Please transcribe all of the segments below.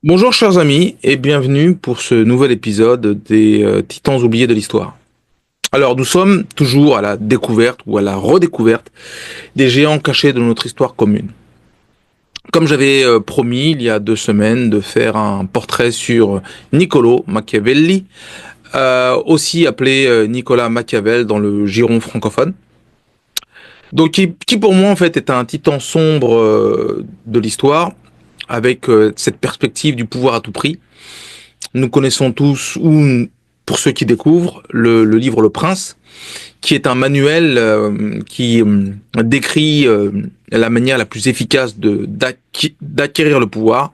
Bonjour chers amis et bienvenue pour ce nouvel épisode des Titans oubliés de l'histoire. Alors nous sommes toujours à la découverte ou à la redécouverte des géants cachés de notre histoire commune. Comme j'avais promis il y a 2 semaines de faire un portrait sur Niccolo Machiavelli, aussi appelé Nicolas Machiavel dans le giron francophone. Donc qui pour moi en fait est un titan sombre de l'histoire avec cette perspective du pouvoir à tout prix. Nous connaissons tous, ou pour ceux qui découvrent, le livre Le Prince, qui est un manuel qui décrit la manière la plus efficace d'acquérir le pouvoir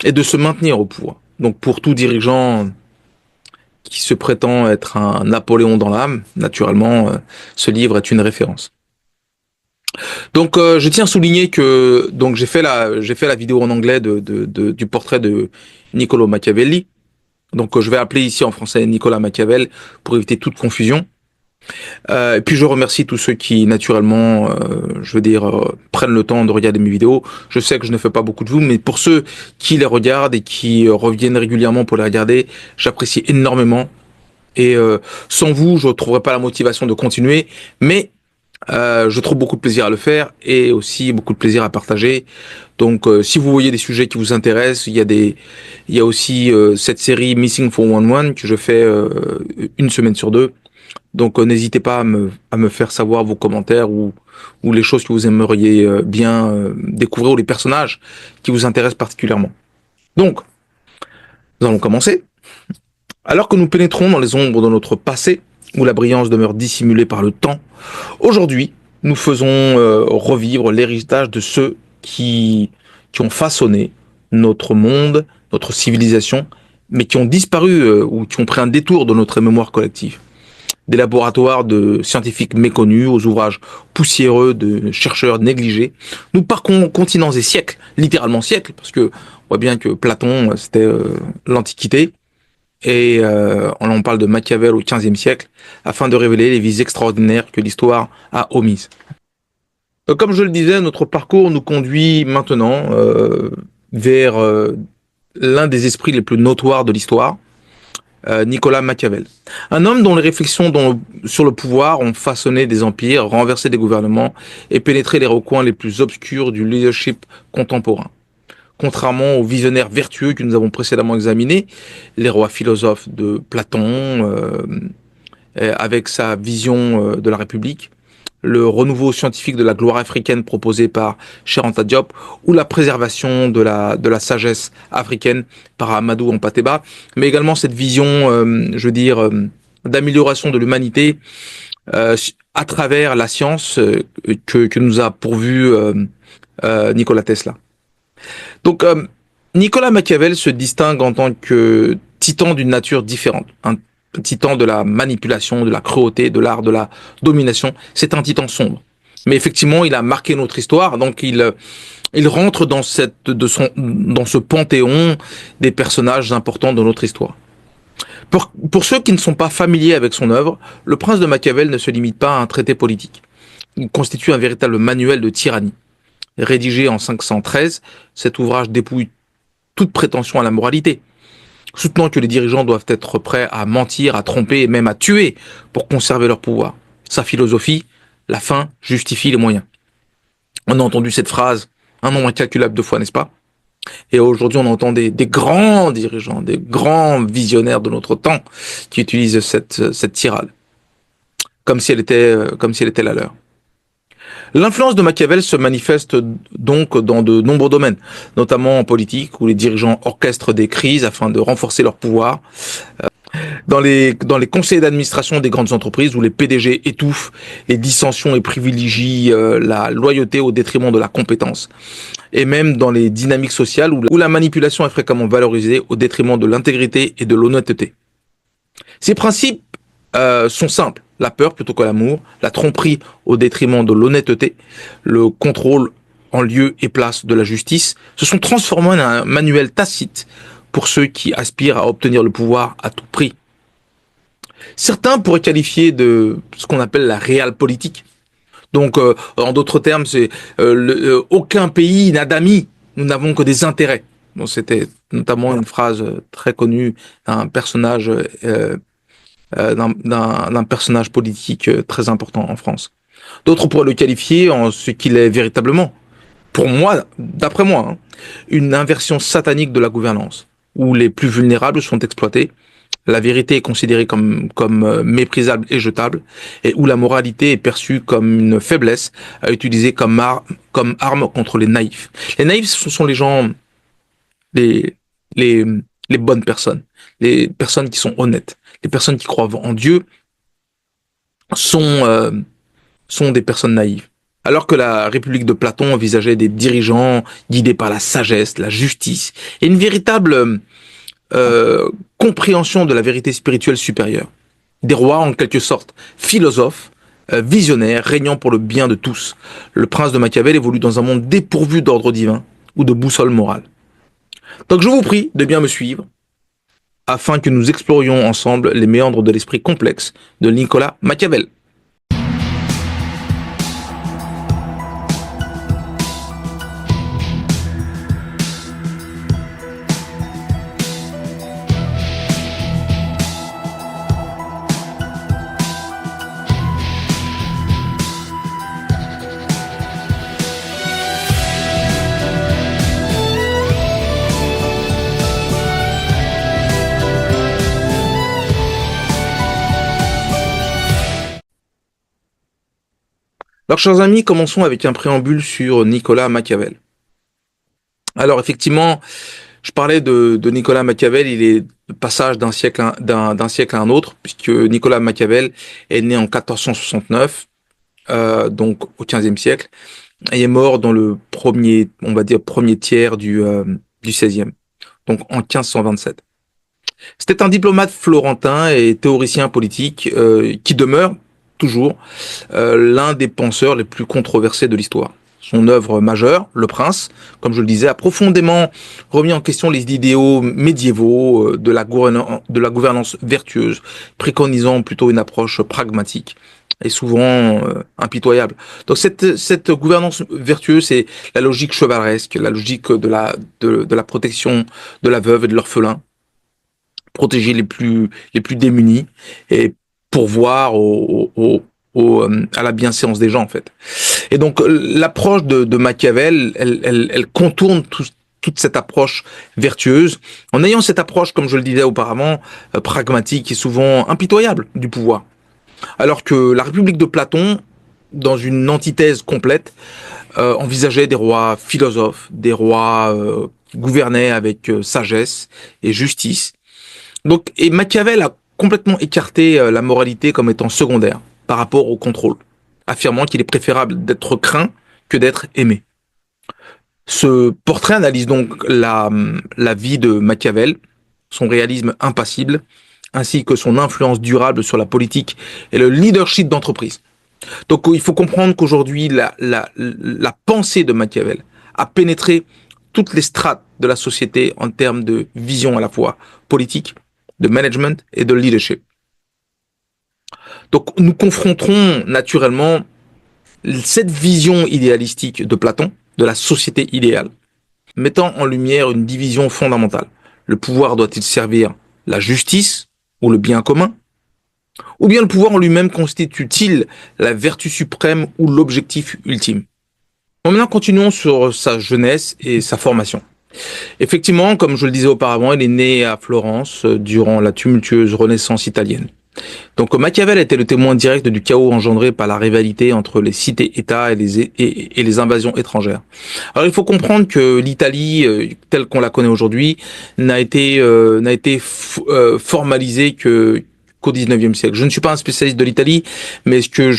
et de se maintenir au pouvoir. Donc pour tout dirigeant qui se prétend être un Napoléon dans l'âme, naturellement, ce livre est une référence. Donc je tiens à souligner que donc j'ai fait la vidéo en anglais du portrait de Niccolo Machiavelli. Donc je vais appeler ici en français Nicolas Machiavel pour éviter toute confusion. Et puis je remercie tous ceux qui naturellement, prennent le temps de regarder mes vidéos. Je sais que je ne fais pas beaucoup de vues, mais pour ceux qui les regardent et qui reviennent régulièrement pour les regarder, j'apprécie énormément. Et sans vous, je ne trouverais pas la motivation de continuer. Mais je trouve beaucoup de plaisir à le faire et aussi beaucoup de plaisir à partager. Donc, si vous voyez des sujets qui vous intéressent, il y a aussi cette série Missing 411 que je fais une semaine sur deux. Donc, n'hésitez pas à me faire savoir vos commentaires ou les choses que vous aimeriez bien découvrir ou les personnages qui vous intéressent particulièrement. Donc, nous allons commencer. Alors que nous pénétrons dans les ombres de notre passé, où la brillance demeure dissimulée par le temps, aujourd'hui, nous faisons revivre l'héritage de ceux qui ont façonné notre monde, notre civilisation, mais qui ont disparu ou qui ont pris un détour de notre mémoire collective. Des laboratoires de scientifiques méconnus aux ouvrages poussiéreux de chercheurs négligés. Nous parcourons continents et siècles, littéralement siècles, parce que on voit bien que Platon, c'était l'Antiquité, et on en parle de Machiavel au XVe siècle, afin de révéler les vies extraordinaires que l'histoire a omises. Comme je le disais, notre parcours nous conduit maintenant vers l'un des esprits les plus notoires de l'histoire, Nicolas Machiavel. Un homme dont les réflexions sur le pouvoir ont façonné des empires, renversé des gouvernements et pénétré les recoins les plus obscurs du leadership contemporain. Contrairement aux visionnaires vertueux que nous avons précédemment examinés, les rois philosophes de Platon, avec sa vision de la République, le renouveau scientifique de la gloire africaine proposé par Cheikh Anta Diop, ou la préservation de la sagesse africaine par Amadou Hampâté-Bâ, mais également cette vision, d'amélioration de l'humanité à travers la science que nous a pourvu Nikola Tesla. Donc, Nicolas Machiavel se distingue en tant que titan d'une nature différente, un titan de la manipulation, de la cruauté, de l'art de la domination. C'est un titan sombre. Mais effectivement, il a marqué notre histoire, donc il rentre dans dans ce panthéon des personnages importants de notre histoire. Pour ceux qui ne sont pas familiers avec son œuvre, Le Prince de Machiavel ne se limite pas à un traité politique. Il constitue un véritable manuel de tyrannie. Rédigé en 513, cet ouvrage dépouille toute prétention à la moralité, soutenant que les dirigeants doivent être prêts à mentir, à tromper et même à tuer pour conserver leur pouvoir. Sa philosophie, la fin justifie les moyens. On a entendu cette phrase un nombre incalculable de fois, n'est-ce pas? Et aujourd'hui, on entend des grands dirigeants, des grands visionnaires de notre temps qui utilisent cette tirade, comme si elle était la leur. L'influence de Machiavel se manifeste donc dans de nombreux domaines, notamment en politique, où les dirigeants orchestrent des crises afin de renforcer leur pouvoir, dans les conseils d'administration des grandes entreprises, où les PDG étouffent les dissensions et privilégient la loyauté au détriment de la compétence, et même dans les dynamiques sociales, où la manipulation est fréquemment valorisée au détriment de l'intégrité et de l'honnêteté. Ces principes sont simples. La peur plutôt que l'amour, la tromperie au détriment de l'honnêteté, le contrôle en lieu et place de la justice, se sont transformés en un manuel tacite pour ceux qui aspirent à obtenir le pouvoir à tout prix. Certains pourraient qualifier de ce qu'on appelle la réelle politique. Donc, en d'autres termes, c'est aucun pays n'a d'amis, nous n'avons que des intérêts. Bon, c'était notamment une phrase très connue d'un personnage d'un personnage politique très important en France. D'autres pourraient le qualifier en ce qu'il est véritablement, pour moi, d'après moi, hein, une inversion satanique de la gouvernance, où les plus vulnérables sont exploités, la vérité est considérée comme méprisable et jetable, et où la moralité est perçue comme une faiblesse à utiliser comme arme contre les naïfs. Les naïfs, ce sont les gens, les, les, les bonnes personnes, les personnes qui sont honnêtes, les personnes qui croient en Dieu sont, euh, sont des personnes naïves. Alors que la République de Platon envisageait des dirigeants guidés par la sagesse, la justice et une véritable compréhension de la vérité spirituelle supérieure. Des rois en quelque sorte, philosophes, visionnaires, régnant pour le bien de tous. Le prince de Machiavel évolue dans un monde dépourvu d'ordre divin ou de boussole morale. Donc je vous prie de bien me suivre afin que nous explorions ensemble les méandres de l'esprit complexe de Nicolas Machiavel. Alors, chers amis, commençons avec un préambule sur Nicolas Machiavel. Alors, effectivement, je parlais de Nicolas Machiavel, il est le passage d'un siècle à un autre, puisque Nicolas Machiavel est né en 1469, donc au XVe siècle, et est mort dans le premier, on va dire, premier tiers du XVIe, donc en 1527. C'était un diplomate florentin et théoricien politique qui demeure toujours l'un des penseurs les plus controversés de l'histoire. Son œuvre majeure, Le Prince, comme je le disais, a profondément remis en question les idéaux médiévaux de la gouvernance vertueuse, préconisant plutôt une approche pragmatique et souvent impitoyable. Donc cette gouvernance vertueuse, c'est la logique chevaleresque, la logique de la protection de la veuve et de l'orphelin, protéger les plus démunis et pourvoir à la bienséance des gens, en fait. Et donc, l'approche de Machiavel, elle contourne toute cette approche vertueuse, en ayant cette approche, comme je le disais auparavant, pragmatique et souvent impitoyable du pouvoir. Alors que la République de Platon, dans une antithèse complète, envisageait des rois philosophes, des rois qui gouvernaient avec sagesse et justice. Donc, et Machiavel a complètement écarté la moralité comme étant secondaire par rapport au contrôle, affirmant qu'il est préférable d'être craint que d'être aimé. Ce portrait analyse donc la vie de Machiavel, son réalisme impassible, ainsi que son influence durable sur la politique et le leadership d'entreprise. Donc il faut comprendre qu'aujourd'hui, la pensée de Machiavel a pénétré toutes les strates de la société en termes de vision à la fois politique, de management et de leadership. Donc nous confronterons naturellement cette vision idéalistique de Platon, de la société idéale, mettant en lumière une division fondamentale. Le pouvoir doit-il servir la justice ou le bien commun? Ou bien le pouvoir en lui-même constitue-t-il la vertu suprême ou l'objectif ultime? Bon, maintenant, continuons sur sa jeunesse et sa formation. Effectivement, comme je le disais auparavant, il est né à Florence durant la tumultueuse Renaissance italienne. Donc Machiavel était le témoin direct du chaos engendré par la rivalité entre les cités-États et les invasions étrangères. Alors il faut comprendre que l'Italie, telle qu'on la connaît aujourd'hui, n'a été formalisée qu'au 19e siècle. Je ne suis pas un spécialiste de l'Italie, mais ce que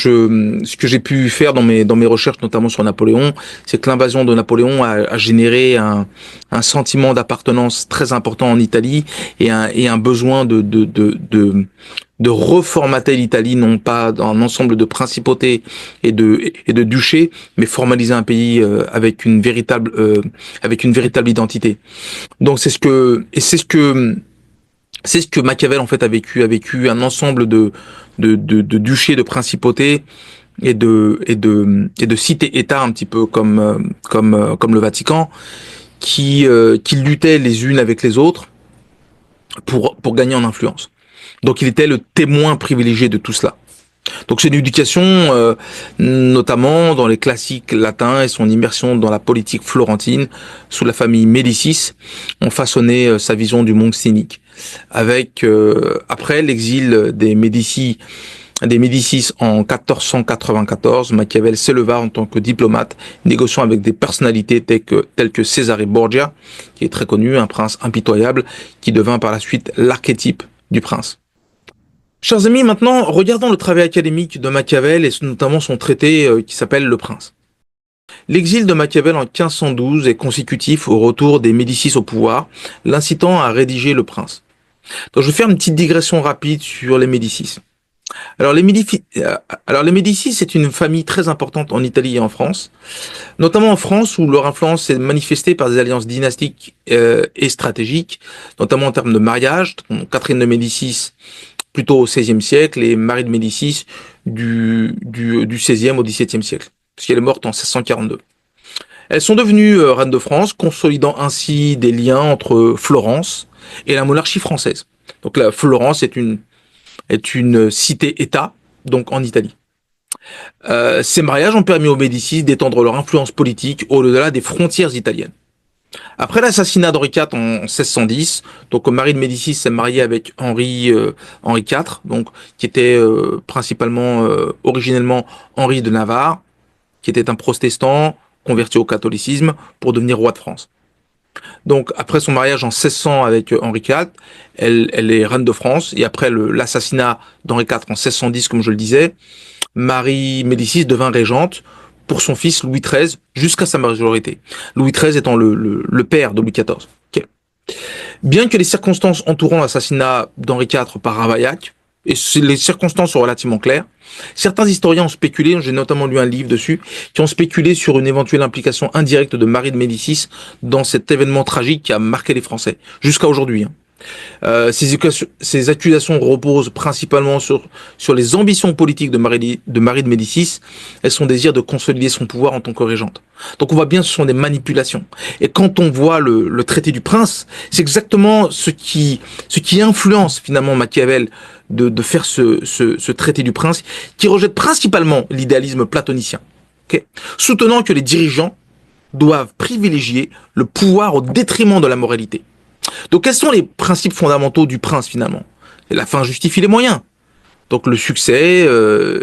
j'ai pu faire dans mes recherches, notamment sur Napoléon, c'est que l'invasion de Napoléon a généré un sentiment d'appartenance très important en Italie et un besoin de reformater l'Italie, non pas dans un ensemble de principautés et de duchés, mais formaliser un pays avec une véritable identité. Donc c'est ce que Machiavel en fait a vécu un ensemble de duchés, de principautés et de cités-États un petit peu comme le Vatican, qui luttaient les unes avec les autres pour gagner en influence. Donc il était le témoin privilégié de tout cela. Donc c'est une éducation, notamment dans les classiques latins, et son immersion dans la politique florentine sous la famille Médicis ont façonné sa vision du monde cynique. Avec après l'exil des Médicis en 1494, Machiavel s'éleva en tant que diplomate, négociant avec des personnalités telles que Cesare Borgia, qui est très connu, un prince impitoyable, qui devint par la suite l'archétype du prince. Chers amis, maintenant, regardons le travail académique de Machiavel et notamment son traité qui s'appelle Le Prince. L'exil de Machiavel en 1512 est consécutif au retour des Médicis au pouvoir, l'incitant à rédiger Le Prince. Donc, je vais faire une petite digression rapide sur les Médicis. Alors les Médicis, c'est une famille très importante en Italie et en France, notamment en France où leur influence s'est manifestée par des alliances dynastiques et stratégiques, notamment en termes de mariage. Catherine de Médicis plutôt au XVIe siècle et Marie de Médicis du XVIe au XVIIe siècle, puisqu'elle est morte en 1642. Elles sont devenues reines de France, consolidant ainsi des liens entre Florence et la monarchie française. Donc la Florence est une cité-État, donc en Italie. Ces mariages ont permis aux Médicis d'étendre leur influence politique au-delà des frontières italiennes. Après l'assassinat d'Henri IV en 1610, donc Marie de Médicis s'est mariée avec Henri IV, donc qui était principalement originellement Henri de Navarre, qui était un protestant converti au catholicisme pour devenir roi de France. Donc après son mariage en 1600 avec Henri IV, elle est reine de France, et après l'assassinat d'Henri IV en 1610, comme je le disais, Marie Médicis devint régente pour son fils Louis XIII jusqu'à sa majorité. Louis XIII étant le père de Louis XIV. Okay. Bien que les circonstances entourant l'assassinat d'Henri IV par Ravaillac, et les circonstances sont relativement claires, certains historiens ont spéculé, j'ai notamment lu un livre dessus, qui ont spéculé sur une éventuelle implication indirecte de Marie de Médicis dans cet événement tragique qui a marqué les Français, jusqu'à aujourd'hui. Ces accusations reposent principalement sur les ambitions politiques de Marie de Médicis et son désir de consolider son pouvoir en tant que régente. Donc on voit bien que ce sont des manipulations. Et quand on voit le traité du prince, c'est exactement ce qui influence finalement Machiavel de faire ce traité du prince, qui rejette principalement l'idéalisme platonicien, okay, soutenant que les dirigeants doivent privilégier le pouvoir au détriment de la moralité. Donc quels sont les principes fondamentaux du prince finalement? Et la fin justifie les moyens. Donc le succès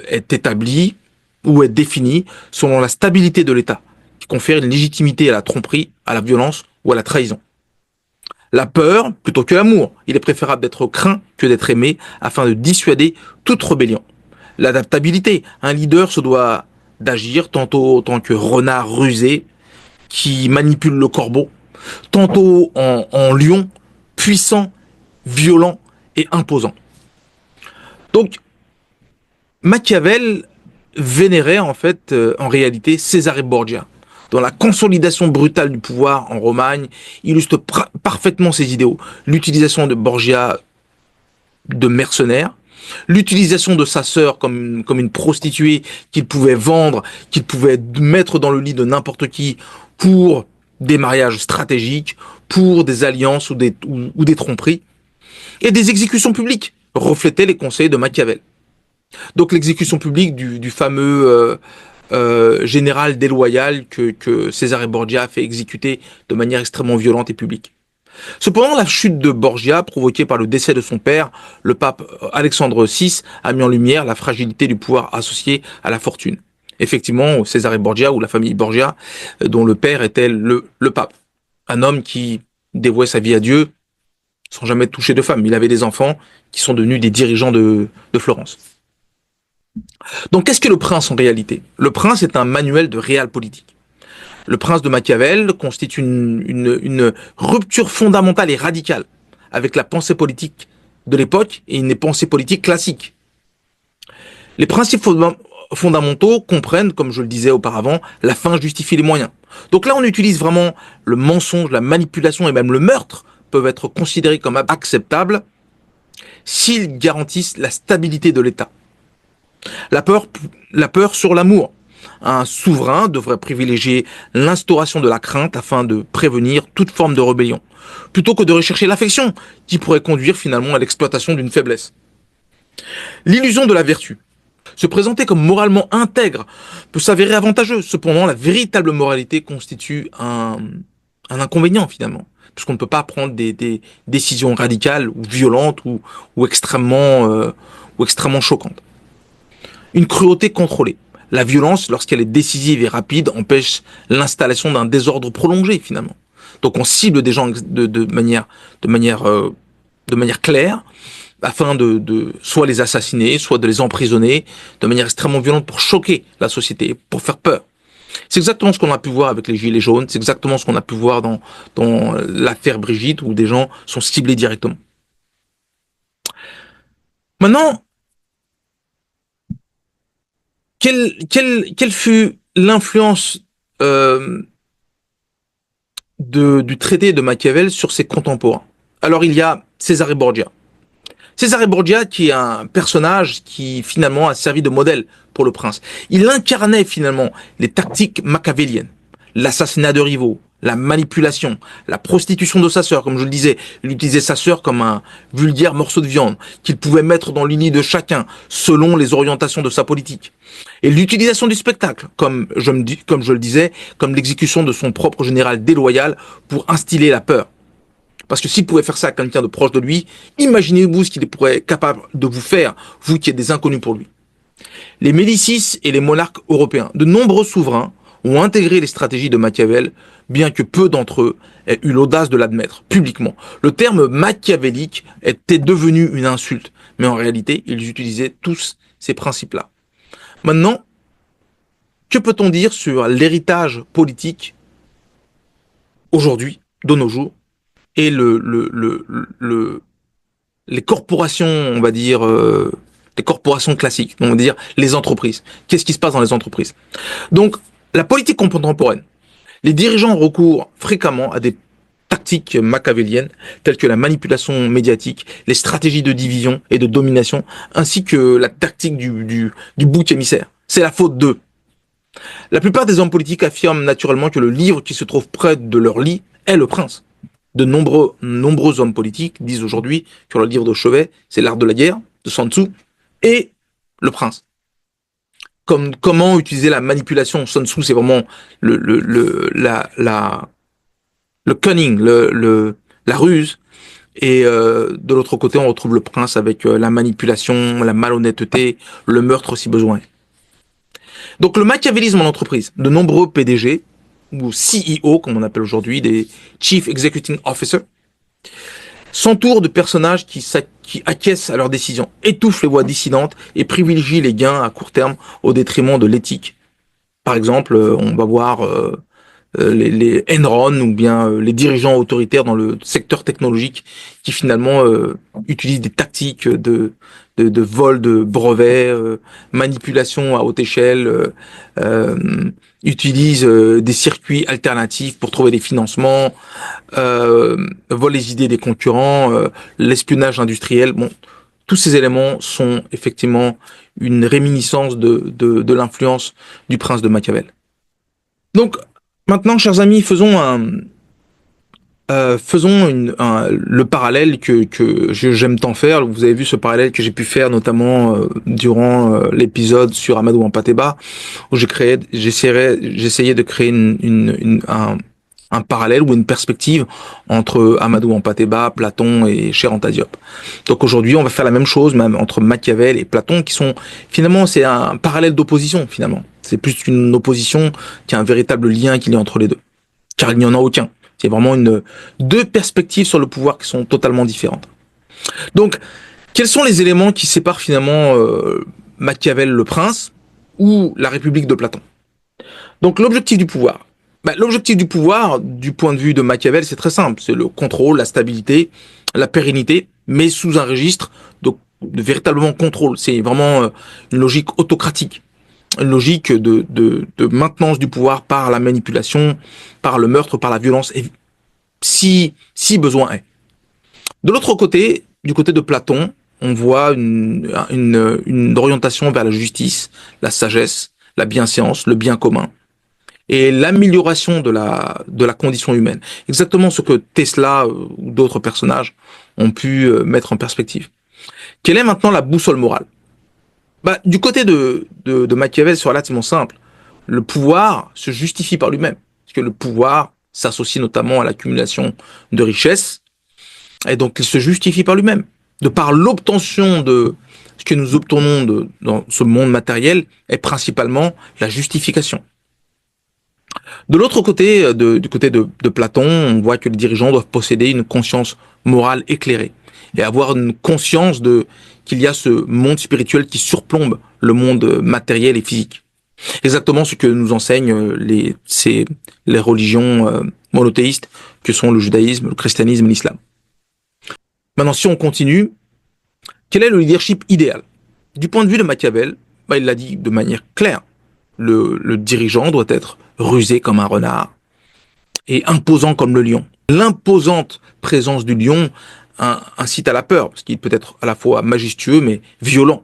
est établi ou est défini selon la stabilité de l'État, qui confère une légitimité à la tromperie, à la violence ou à la trahison. La peur plutôt que l'amour. Il est préférable d'être craint que d'être aimé afin de dissuader toute rébellion. L'adaptabilité. Un leader se doit d'agir tantôt en tant que renard rusé qui manipule le corbeau, tantôt en lion, puissant, violent et imposant. Donc, Machiavel vénérait en fait, en réalité, Cesare Borgia, dont la consolidation brutale du pouvoir en Romagne illustre parfaitement ses idéaux. L'utilisation de Borgia de mercenaire, l'utilisation de sa sœur comme une prostituée qu'il pouvait vendre, qu'il pouvait mettre dans le lit de n'importe qui pour des mariages stratégiques, pour des alliances ou des tromperies, et des exécutions publiques reflétaient les conseils de Machiavel. Donc l'exécution publique du fameux général déloyal que Cesare Borgia a fait exécuter de manière extrêmement violente et publique. Cependant, la chute de Borgia, provoquée par le décès de son père, le pape Alexandre VI, a mis en lumière la fragilité du pouvoir associé à la fortune. Effectivement, Cesare Borgia, ou la famille Borgia, dont le père était le pape. Un homme qui dévouait sa vie à Dieu sans jamais toucher de femme. Il avait des enfants qui sont devenus des dirigeants de Florence. Donc, qu'est-ce que le prince en réalité? Le prince est un manuel de realpolitik. Le prince de Machiavel constitue une rupture fondamentale et radicale avec la pensée politique de l'époque et une pensée politique classique. Les principes fondamentaux comprennent, comme je le disais auparavant, la fin justifie les moyens. Donc là, on utilise vraiment le mensonge, la manipulation et même le meurtre peuvent être considérés comme acceptables s'ils garantissent la stabilité de l'État. La peur sur l'amour. Un souverain devrait privilégier l'instauration de la crainte afin de prévenir toute forme de rébellion, plutôt que de rechercher l'affection, qui pourrait conduire finalement à l'exploitation d'une faiblesse. L'illusion de la vertu. Se présenter comme moralement intègre peut s'avérer avantageux. Cependant, la véritable moralité constitue un inconvénient finalement, puisqu'on ne peut pas prendre des décisions radicales ou violentes ou extrêmement choquantes. Une cruauté contrôlée. La violence, lorsqu'elle est décisive et rapide, empêche l'installation d'un désordre prolongé finalement. Donc on cible des gens de manière, de manière claire, afin de soit les assassiner, soit de les emprisonner de manière extrêmement violente pour choquer la société, pour faire peur. C'est exactement ce qu'on a pu voir avec les Gilets jaunes, c'est exactement ce qu'on a pu voir dans l'affaire Brigitte, où des gens sont ciblés directement. Maintenant, quelle fut l'influence du traité de Machiavel sur ses contemporains? Alors il y a Cesare Borgia. Cesare Borgia, qui est un personnage qui finalement a servi de modèle pour le prince. Il incarnait finalement les tactiques machiavéliennes, l'assassinat de rivaux, la manipulation, la prostitution de sa sœur, comme je le disais. Il utilisait sa sœur comme un vulgaire morceau de viande qu'il pouvait mettre dans l'uni de chacun selon les orientations de sa politique. Et l'utilisation du spectacle, comme je le disais, comme l'exécution de son propre général déloyal pour instiller la peur. Parce que s'il pouvait faire ça à quelqu'un de proche de lui, imaginez-vous ce qu'il pourrait être capable de vous faire, vous qui êtes des inconnus pour lui. Les Médicis et les monarques européens, de nombreux souverains ont intégré les stratégies de Machiavel, bien que peu d'entre eux aient eu l'audace de l'admettre publiquement. Le terme machiavélique était devenu une insulte, mais en réalité, ils utilisaient tous ces principes-là. Maintenant, que peut-on dire sur l'héritage politique aujourd'hui, de nos jours, et les corporations, on va dire, les corporations classiques, on va dire les entreprises. Qu'est-ce qui se passe dans les entreprises? Donc, la politique contemporaine. Les dirigeants recourent fréquemment à des tactiques machiavéliennes telles que la manipulation médiatique, les stratégies de division et de domination, ainsi que la tactique du bouc émissaire. C'est la faute d'eux. La plupart des hommes politiques affirment naturellement que le livre qui se trouve près de leur lit est le prince. De nombreux hommes politiques disent aujourd'hui que le livre de chevet, c'est l'art de la guerre, de Sun Tzu, et le prince. Comment utiliser la manipulation. Sun Tzu, c'est vraiment le cunning, la ruse. Et de l'autre côté, on retrouve le prince avec la manipulation, la malhonnêteté, le meurtre si besoin. Donc le machiavélisme en entreprise, de nombreux PDG, ou CEO, comme on appelle aujourd'hui, des Chief Executive Officer, s'entourent de personnages qui acquiescent à leurs décisions, étouffent les voix dissidentes et privilégient les gains à court terme au détriment de l'éthique. Par exemple, on va voir les Enron ou bien les dirigeants autoritaires dans le secteur technologique qui finalement utilisent des tactiques de vol de brevets, manipulation à haute échelle, utilisent des circuits alternatifs pour trouver des financements, volent les idées des concurrents, l'espionnage industriel. Bon, tous ces éléments sont effectivement une réminiscence de l'influence du prince de Machiavel. Donc, maintenant, chers amis, le parallèle que j'aime tant faire. Vous avez vu ce parallèle que j'ai pu faire notamment durant l'épisode sur Amadou Hampâté-Bâ, où j'essayais de créer un parallèle ou une perspective entre Amadou Hampâté-Bâ, Platon et Cheranta Diop. Donc aujourd'hui, on va faire la même chose, même entre Machiavel et Platon, qui sont finalement, c'est un parallèle d'opposition finalement. C'est plus qu'une opposition qu'un véritable lien qu'il y a entre les deux, car il n'y en a aucun. C'est vraiment deux perspectives sur le pouvoir qui sont totalement différentes. Donc, quels sont les éléments qui séparent finalement Machiavel le prince ou la République de Platon? Donc, l'objectif du pouvoir. L'objectif du pouvoir, du point de vue de Machiavel, c'est très simple. C'est le contrôle, la stabilité, la pérennité, mais sous un registre de véritablement contrôle. C'est vraiment une logique autocratique. Une logique de maintenance du pouvoir par la manipulation, par le meurtre, par la violence, et si besoin est. De l'autre côté, du côté de Platon, on voit une orientation vers la justice, la sagesse, la bienséance, le bien commun et l'amélioration de la condition humaine. Exactement ce que Tesla ou d'autres personnages ont pu mettre en perspective. Quelle est maintenant la boussole morale? Bah, du côté de Machiavel, c'est relativement simple. Le pouvoir se justifie par lui-même. Parce que le pouvoir s'associe notamment à l'accumulation de richesses. Et donc, il se justifie par lui-même. De par l'obtention de ce que nous obtenons dans ce monde matériel est principalement la justification. De l'autre côté, du côté de Platon, on voit que les dirigeants doivent posséder une conscience morale éclairée et avoir une conscience de qu'il y a ce monde spirituel qui surplombe le monde matériel et physique. Exactement ce que nous enseignent les religions monothéistes que sont le judaïsme, le christianisme et l'islam. Maintenant, si on continue, quel est le leadership idéal? Du point de vue de Machiavel, il l'a dit de manière claire. Le dirigeant doit être rusé comme un renard et imposant comme le lion. L'imposante présence du lion incite à la peur, parce qu'il peut être à la fois majestueux mais violent,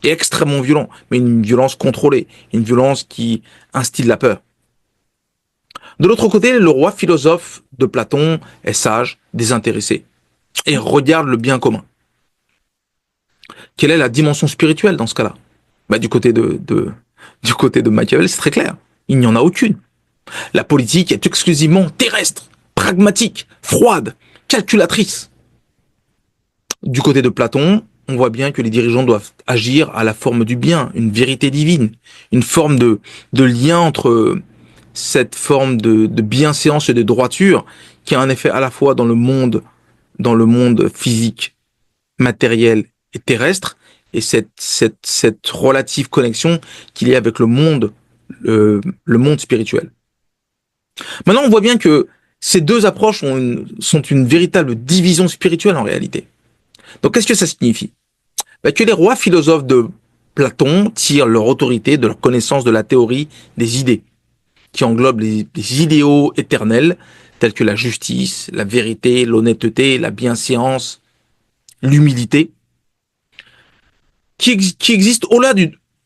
et extrêmement violent, mais une violence contrôlée, une violence qui instille la peur. De l'autre côté, le roi philosophe de Platon est sage, désintéressé, et regarde le bien commun. Quelle est la dimension spirituelle dans ce cas-là? Du côté du côté de Machiavel, c'est très clair. Il n'y en a aucune. La politique est exclusivement terrestre, pragmatique, froide, calculatrice. Du côté de Platon, on voit bien que les dirigeants doivent agir à la forme du bien, une vérité divine, une forme de lien entre cette forme de bienséance et de droiture qui a un effet à la fois dans le monde physique, matériel et terrestre, et cette relative connexion qu'il y a avec le monde spirituel. Maintenant, on voit bien que ces deux approches sont une véritable division spirituelle en réalité. Donc, qu'est-ce que ça signifie? Que les rois philosophes de Platon tirent leur autorité de leur connaissance de la théorie des idées, qui englobe les idéaux éternels, tels que la justice, la vérité, l'honnêteté, la bienséance, l'humilité, qui existent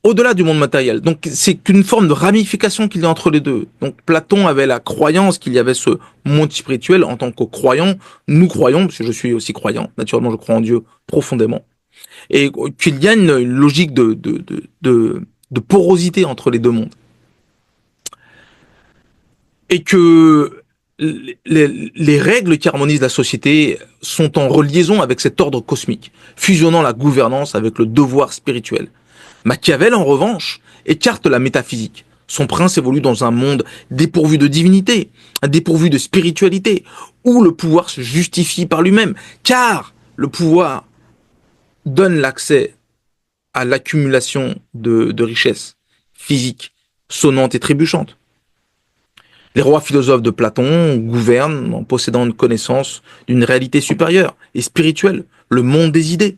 au-delà du monde matériel. Donc c'est qu'une forme de ramification qu'il y a entre les deux. Donc Platon avait la croyance qu'il y avait ce monde spirituel en tant que croyant. Nous croyons, parce que je suis aussi croyant, naturellement je crois en Dieu profondément, et qu'il y a une logique de porosité entre les deux mondes. Et que les règles qui harmonisent la société sont en reliaison avec cet ordre cosmique, fusionnant la gouvernance avec le devoir spirituel. Machiavel, en revanche, écarte la métaphysique. Son prince évolue dans un monde dépourvu de divinité, dépourvu de spiritualité, où le pouvoir se justifie par lui-même, car le pouvoir donne l'accès à l'accumulation de richesses physiques, sonnantes et trébuchantes. Les rois philosophes de Platon gouvernent en possédant une connaissance d'une réalité supérieure et spirituelle, le monde des idées.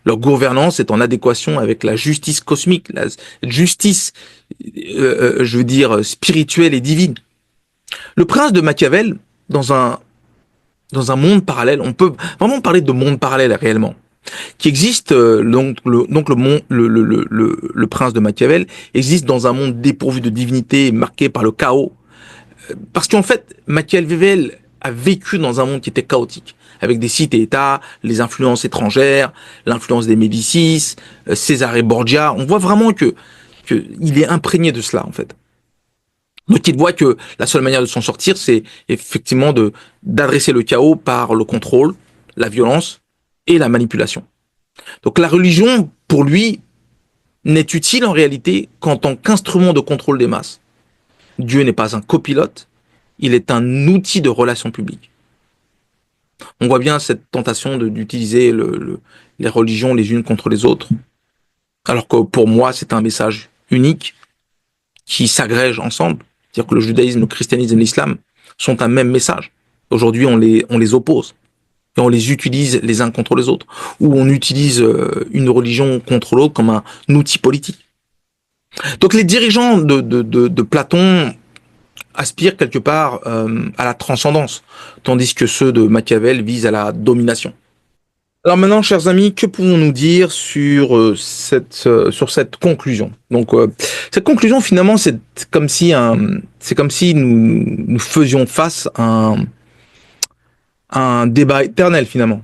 Leur gouvernance est en adéquation avec la justice cosmique, la justice, je veux dire, spirituelle et divine. Le prince de Machiavel, dans un monde parallèle, on peut vraiment parler de monde parallèle réellement, qui existe, le prince de Machiavel existe dans un monde dépourvu de divinité, marqué par le chaos. Parce qu'en fait, Machiavel a vécu dans un monde qui était chaotique, avec des cités-États, les influences étrangères, l'influence des Médicis, César et Borgia. On voit vraiment que il est imprégné de cela, en fait. Donc il voit que la seule manière de s'en sortir, c'est effectivement d'adresser le chaos par le contrôle, la violence et la manipulation. Donc la religion, pour lui, n'est utile en réalité qu'en tant qu'instrument de contrôle des masses. Dieu n'est pas un copilote, il est un outil de relation publique. On voit bien cette tentation d'utiliser les religions les unes contre les autres, alors que pour moi, c'est un message unique qui s'agrègent ensemble. C'est-à-dire que le judaïsme, le christianisme et l'islam sont un même message. Aujourd'hui, on les oppose et on les utilise les uns contre les autres, ou on utilise une religion contre l'autre comme un outil politique. Donc les dirigeants de Platon aspirent quelque part à la transcendance, tandis que ceux de Machiavel visent à la domination. Alors maintenant, chers amis, que pouvons-nous dire sur cette conclusion? Donc, cette conclusion, finalement, c'est comme si nous faisions face à un débat éternel, finalement.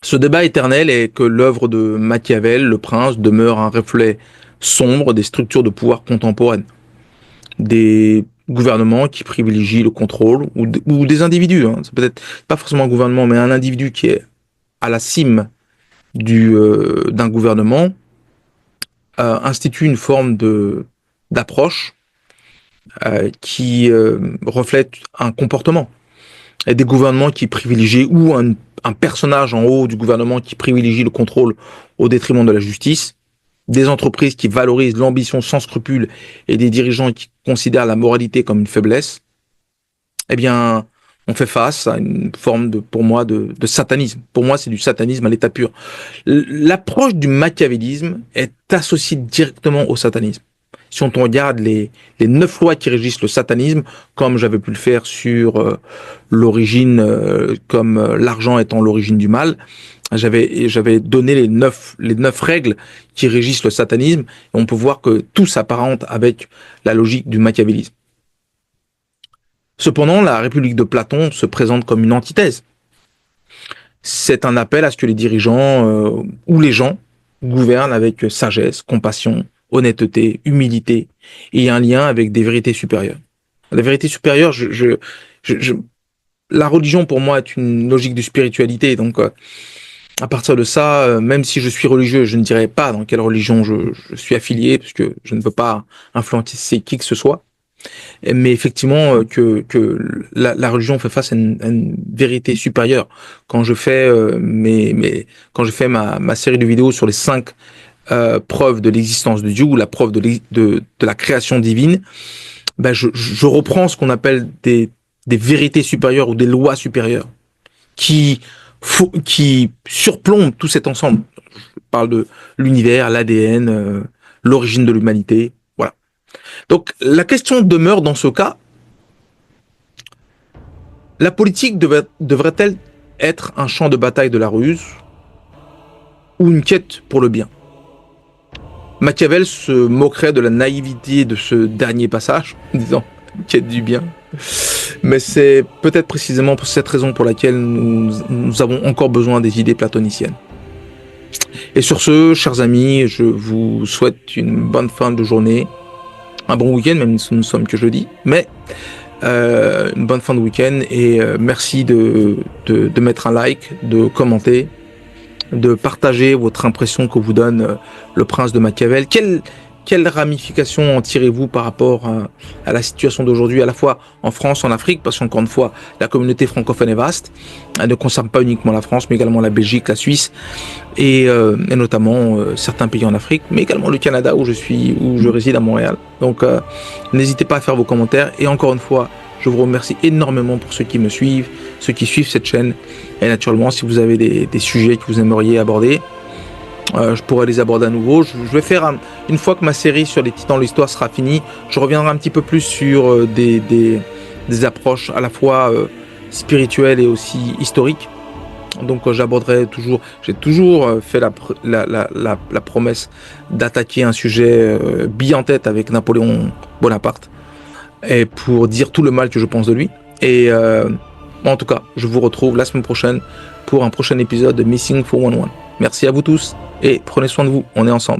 Ce débat éternel est que l'œuvre de Machiavel, Le Prince, demeure un reflet sombre des structures de pouvoir contemporaines, des gouvernements qui privilégient le contrôle ou des individus. Hein. C'est peut-être pas forcément un gouvernement, mais un individu qui est à la cime d'un gouvernement institue une forme d'approche qui reflète un comportement. Et des gouvernements qui privilégient ou un personnage en haut du gouvernement qui privilégie le contrôle au détriment de la justice, des entreprises qui valorisent l'ambition sans scrupule et des dirigeants qui considèrent la moralité comme une faiblesse, eh bien, on fait face à une forme pour moi, de satanisme. Pour moi, c'est du satanisme à l'état pur. L'approche du machiavélisme est associée directement au satanisme. Si on regarde les 9 lois qui régissent le satanisme, comme j'avais pu le faire sur l'origine, comme l'argent étant l'origine du mal, j'avais donné les neuf règles qui régissent le satanisme, et on peut voir que tout s'apparente avec la logique du machiavélisme. Cependant, la République de Platon se présente comme une antithèse. C'est un appel à ce que les dirigeants ou les gens gouvernent avec sagesse, compassion, honnêteté, humilité et un lien avec des vérités supérieures. La vérité supérieure, la religion pour moi est une logique de spiritualité. Donc, à partir de ça, même si je suis religieux, je ne dirais pas dans quelle religion je suis affilié, parce que je ne veux pas influencer qui que ce soit. Mais effectivement, que la religion fait face à une vérité supérieure. Quand je fais quand je fais ma série de vidéos sur les 5 preuves de l'existence de Dieu ou la preuve de la création divine, ben je reprends ce qu'on appelle des vérités supérieures ou des lois supérieures qui qui surplombent tout cet ensemble. Je parle de l'univers, l'ADN, l'origine de l'humanité. Voilà. Donc la question demeure dans ce cas, la politique devrait-elle être un champ de bataille de la ruse ou une quête pour le bien? Machiavel se moquerait de la naïveté de ce dernier passage, en disant quête du bien. Mais c'est peut-être précisément pour cette raison pour laquelle nous avons encore besoin des idées platoniciennes. Et sur ce, chers amis, je vous souhaite une bonne fin de journée, un bon week-end, même si nous ne sommes que jeudi, mais une bonne fin de week-end et merci de mettre un like, de commenter, de partager votre impression que vous donne le prince de Machiavel. Quelles ramifications en tirez-vous par rapport à la situation d'aujourd'hui, à la fois en France, en Afrique, parce qu'encore une fois, la communauté francophone est vaste. Elle ne concerne pas uniquement la France, mais également la Belgique, la Suisse, et notamment certains pays en Afrique, mais également le Canada où je réside à Montréal. Donc, n'hésitez pas à faire vos commentaires. Et encore une fois, je vous remercie énormément pour ceux qui me suivent, ceux qui suivent cette chaîne. Et naturellement, si vous avez des sujets que vous aimeriez aborder, je pourrais les aborder à nouveau. Je vais faire, une fois que ma série sur les titans de l'histoire sera finie, je reviendrai un petit peu plus sur des approches à la fois spirituelles et aussi historiques. Donc j'aborderai toujours, j'ai toujours fait la promesse d'attaquer un sujet bille en tête avec Napoléon Bonaparte, et pour dire tout le mal que je pense de lui. Et en tout cas, je vous retrouve la semaine prochaine pour un prochain épisode de Missing 411. Merci à vous tous et prenez soin de vous, on est ensemble.